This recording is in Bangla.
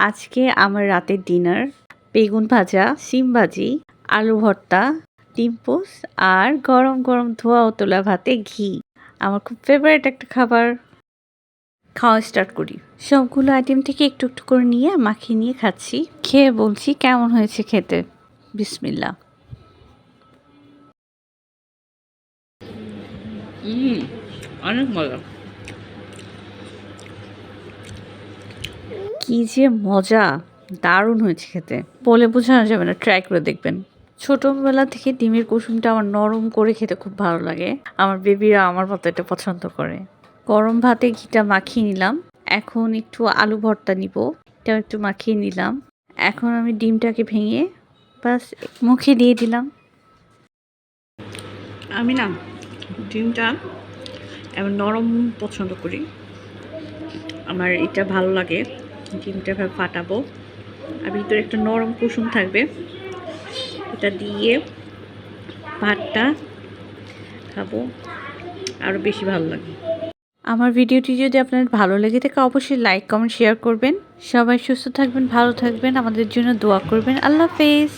আজকে আমার রাতের ডিনার বেগুন ভাজা, শিম ভাজি, আলু ভর্তা, ডিম পোস্ট আর গরম গরম ধোয়া তোলা ভাতে ঘি। আমার খুব ফেভারিট একটা খাবার। খাওয়া স্টার্ট করি। সবগুলো আইটেম থেকে একটু একটু করে নিয়ে মাখিয়ে নিয়ে খাচ্ছি। খেয়ে বলছি কেমন হয়েছে খেতে। বিসমিল্লাহ। অনেক মজা। কি যে মজা, দারুণ হয়েছে খেতে, বলে বোঝানো যাবে না। ট্রাই করে দেখবেন। ছোটবেলা থেকে ডিমের কুসুমটা আমার নরম করে খেতে খুব ভালো লাগে। আমার বেবিরা আমার মতো এটা পছন্দ করে। গরম ভাতে ঘিটা মাখিয়ে নিলাম। এখন একটু আলু ভর্তা নিব, এটাও একটু মাখিয়ে নিলাম। এখন আমি ডিমটাকে ভেঙে বাস মুখে দিয়ে দিলাম। আমি না ডিমটা এমন নরম পছন্দ করি, আমার এটা ভালো লাগে। ডিমটা এভাবে ফাটাবো আর ভিতরে একটা নরম কুসুম থাকবে, এটা দিয়ে ভাতটা খাবো, আরও বেশি ভালো লাগে। আমার ভিডিওটি যদি আপনাদের ভালো লেগে থাকে অবশ্যই লাইক কমেন্ট শেয়ার করবেন। সবাই সুস্থ থাকবেন, ভালো থাকবেন, আমাদের জন্য দোয়া করবেন। আল্লাহ হাফেজ।